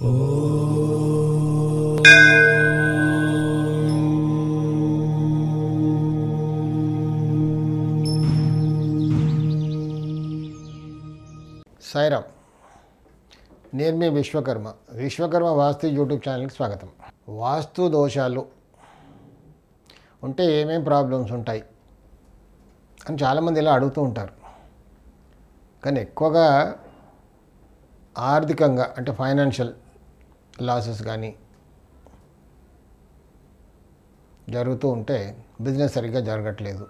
సాయిరామ్. నేను మీ విశ్వకర్మ వాస్తు యూట్యూబ్ ఛానల్కి స్వాగతం. వాస్తు దోషాలు ఉంటే ఏమేం ప్రాబ్లమ్స్ ఉంటాయి అని చాలామంది ఇలా అడుగుతూ ఉంటారు. కానీ ఎక్కువగా ఆర్థికంగా అంటే ఫైనాన్షియల్ లాసెస్ కానీ జరుగుతూ ఉంటే బిజినెస్ సరిగ్గా జరగట్లేదు,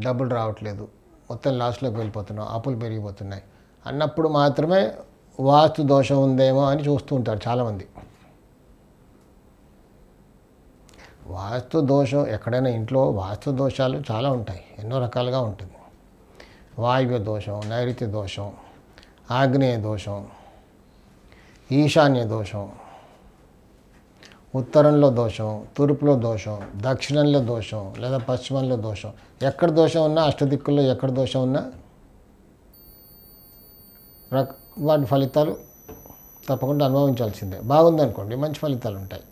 డబ్బులు రావట్లేదు, మొత్తం లాస్ట్లోకి వెళ్ళిపోతున్నాం, అప్పులు పెరిగిపోతున్నాయి అన్నప్పుడు మాత్రమే వాస్తు దోషం ఉందేమో అని చూస్తూ ఉంటారు చాలామంది. వాస్తు దోషం ఎక్కడైనా ఇంట్లో వాస్తు దోషాలు చాలా ఉంటాయి, ఎన్నో రకాలుగా ఉంటుంది. వాయువ్య దోషం, నైరుతి దోషం, ఆగ్నేయ దోషం, ఈశాన్య దోషం, ఉత్తరంలో దోషం, తూర్పులో దోషం, దక్షిణంలో దోషం లేదా పశ్చిమంలో దోషం. ఎక్కడ దోషం ఉన్నా, అష్టదిక్కుల్లో ఎక్కడ దోషం ఉన్నా వాటి ఫలితాలు తప్పకుండా అనుభవించాల్సిందే. బాగుందనుకోండి, మంచి ఫలితాలు ఉంటాయి.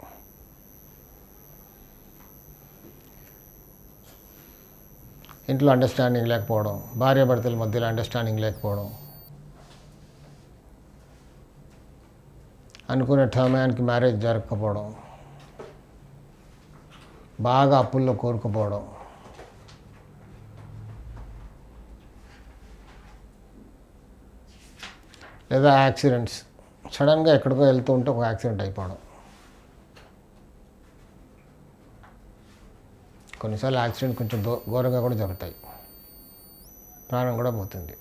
ఇంట్లో అండర్స్టాండింగ్ లేకపోవడం, భార్యాభర్తల మధ్యలో అండర్స్టాండింగ్ లేకపోవడం, అనుకునే సమయానికి మ్యారేజ్ జరగకపోవడం, బాగా అప్పుల్లో కోరుకుపోవడం, లేదా యాక్సిడెంట్స్, సడన్గా ఎక్కడికో వెళ్తూ ఉంటే ఒక యాక్సిడెంట్ అయిపోవడం. కొన్నిసార్లు యాక్సిడెంట్ కొంచెం ఘోరంగా కూడా జరుగుతాయి, ప్రాణం కూడా పోతుంది.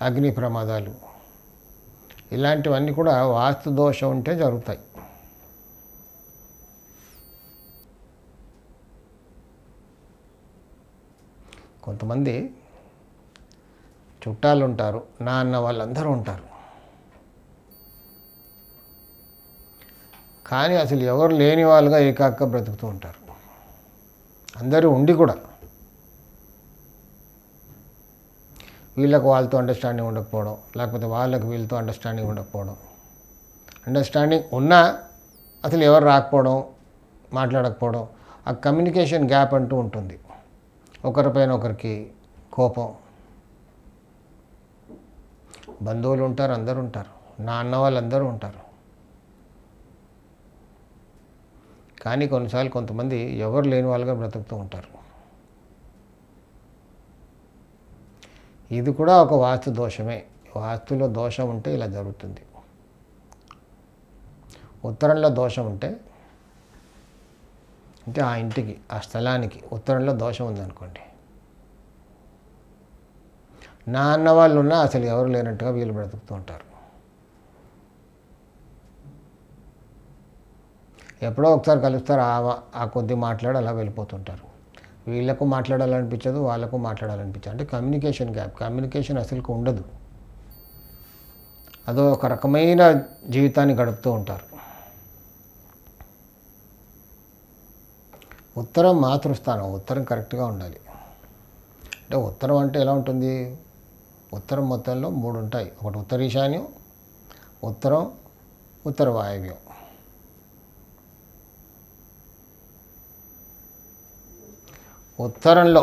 అగ్ని ప్రమాదాలు, ఇలాంటివన్నీ కూడా వాస్తు దోషం ఉంటే జరుగుతాయి. కొంతమంది చుట్టాలు ఉంటారు, నాన్న వాళ్ళందరూ ఉంటారు, కానీ అసలు ఎవరు లేని వాళ్ళుగా ఏకాగ్గా బ్రతుకుతూ ఉంటారు. అందరూ ఉండి కూడా వీళ్ళకు వాళ్ళతో అండర్స్టాండింగ్ ఉండకపోవడం, లేకపోతే వాళ్ళకు వీళ్ళతో అండర్స్టాండింగ్ ఉండకపోవడం, అండర్స్టాండింగ్ ఉన్నా అసలు ఎవరు రాకపోవడం, మాట్లాడకపోవడం, ఆ కమ్యూనికేషన్ గ్యాప్ అంటూ ఉంటుంది. ఒకరిపైన ఒకరికి కోపం. బంధువులు ఉంటారు, అందరూ ఉంటారు, నా అన్న వాళ్ళందరూ ఉంటారు. కానీ కొన్నిసార్లు కొంతమంది ఎవరు లేని వాళ్ళుగా బ్రతుకుతూ ఉంటారు. ఇది కూడా ఒక వాస్తు దోషమే. వాస్తులో దోషం ఉంటే ఇలా జరుగుతుంది. ఉత్తరంలో దోషం ఉంటే, అంటే ఆ ఇంటికి, ఆ స్థలానికి ఉత్తరంలో దోషం ఉందనుకోండి, నా అన్న వాళ్ళు ఉన్నా అసలు ఎవరు లేనట్టుగా వీళ్ళు బ్రతుకుతూ ఉంటారు. ఎప్పుడో ఒకసారి కలుస్తారు, ఆ కొద్ది మాట్లాడి అలా వెళ్ళిపోతుంటారు. వీళ్ళకు మాట్లాడాలనిపించదు, వాళ్ళకు మాట్లాడాలనిపించదు. అంటే కమ్యూనికేషన్ గ్యాప్, కమ్యూనికేషన్ అసలుకు ఉండదు. అదో ఒక రకమైన జీవితాన్ని గడుపుతూ ఉంటారు. ఉత్తరం మాతృస్థానం, ఉత్తరం కరెక్ట్గా ఉండాలి. అంటే ఉత్తరం అంటే ఎలా ఉంటుంది? ఉత్తరం మొత్తంలో 3 ఉంటాయి. ఒకటి ఉత్తర ఈశాన్యం, ఉత్తరం, ఉత్తర వాయవ్యం. ఉత్తరంలో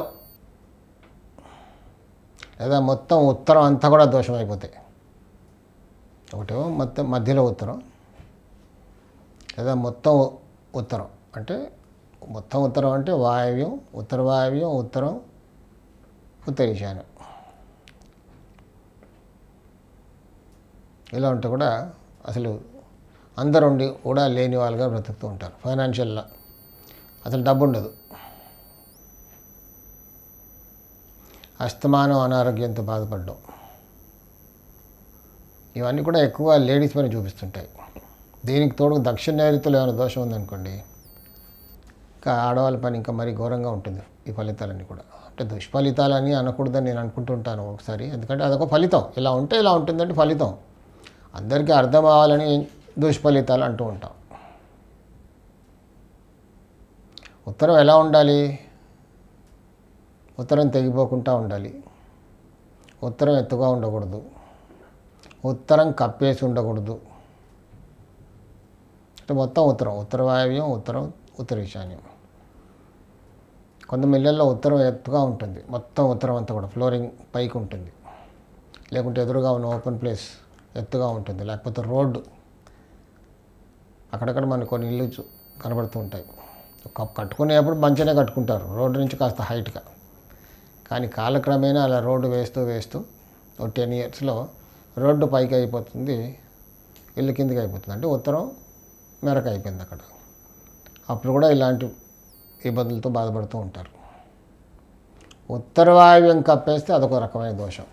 లేదా మొత్తం ఉత్తరం అంతా కూడా దోషం అయిపోతాయి. ఒకటేమో మొత్తం మధ్యలో ఉత్తరం, లేదా మొత్తం ఉత్తరం. అంటే మొత్తం ఉత్తరం అంటే వాయవ్యం, ఉత్తర వాయవ్యం, ఉత్తరం, ఉత్తర ఈశాన్యం. ఇలా ఉంటే కూడా అసలు అందరూ ఉండి కూడా లేని వాళ్ళుగా బ్రతుకుతూ ఉంటారు. ఫైనాన్షియల్గా అసలు డబ్బు ఉండదు. అస్తమానం అనారోగ్యంతో బాధపడడం, ఇవన్నీ కూడా ఎక్కువ లేడీస్ పైన చూపిస్తుంటాయి. దీనికి తోడు దక్షిణ నైరుతిలో ఏమైనా దోషం ఉందనుకోండి, ఇంకా ఆడవాళ్ళ పని ఇంకా మరీ ఘోరంగా ఉంటుంది. ఈ ఫలితాలన్నీ కూడా అంటే దుష్ఫలితాలని అనకూడదని నేను అనుకుంటుంటాను ఒకసారి. ఎందుకంటే అదొక ఫలితం, ఇలా ఉంటే ఇలా ఉంటుందంటే ఫలితం. అందరికీ అర్థం అవ్వాలని దుష్ఫలితాలు అంటూ ఉంటాం. ఉత్తరం ఎలా ఉండాలి? ఉత్తరం తెగిపోకుండా ఉండాలి. ఉత్తరం ఎత్తుగా ఉండకూడదు, ఉత్తరం కప్పేసి ఉండకూడదు. అంటే మొత్తం ఉత్తర వాయవ్యం, ఉత్తర ఈశాన్యం. కొంత ఇళ్ళల్లో ఉత్తరం ఎత్తుగా ఉంటుంది, మొత్తం ఉత్తరం అంతా కూడా ఫ్లోరింగ్ పైకి ఉంటుంది. లేకుంటే ఎదురుగా ఉన్న ఓపెన్ ప్లేస్ ఎత్తుగా ఉంటుంది. లేకపోతే రోడ్డు అక్కడక్కడ మనకు కొన్ని ఇల్లు కనబడుతూ ఉంటాయి. కట్టుకునేప్పుడు మంచిగానే కట్టుకుంటారు, రోడ్డు నుంచి కాస్త హైట్గా. కానీ కాలక్రమేణా అలా రోడ్డు వేస్తూ ఒక 10 ఇయర్స్లో రోడ్డు పైకి అయిపోతుంది, ఇల్లు కిందకి అయిపోతుంది. అంటే ఉత్తరం మెరక అయిపోయింది అక్కడ. అప్పుడు కూడా ఇలాంటి ఇబ్బందులతో బాధపడుతూ ఉంటారు. ఉత్తర వాయువ్యం కప్పేస్తే అదొక రకమైన దోషం,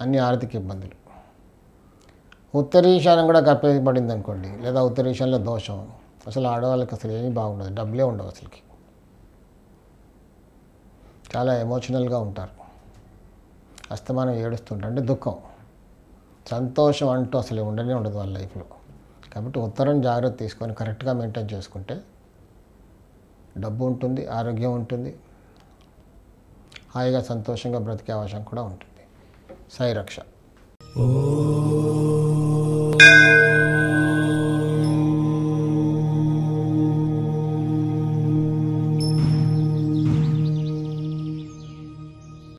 అన్ని ఆర్థిక ఇబ్బందులు. ఉత్తరీశాన్యం కూడా కప్పేయబడింది అనుకోండి, లేదా ఉత్తరీశాన్యంలో దోషం, అసలు ఆడవాళ్ళకి అసలు ఏమీ బాగుండదు, డబ్బులే ఉండవు అసలుకి. చాలా ఎమోషనల్గా ఉంటారు, అస్తమానం ఏడుస్తుంటారు. అంటే దుఃఖం, సంతోషం అంటూ అసలు ఉండనే ఉండదు వాళ్ళ లైఫ్లో. కాబట్టి ఉత్తరం జాగ్రత్త తీసుకొని కరెక్ట్గా మెయింటైన్ చేసుకుంటే డబ్బు ఉంటుంది, ఆరోగ్యం ఉంటుంది, హాయిగా సంతోషంగా బ్రతికే అవకాశం కూడా ఉంటుంది. సాయి రక్ష.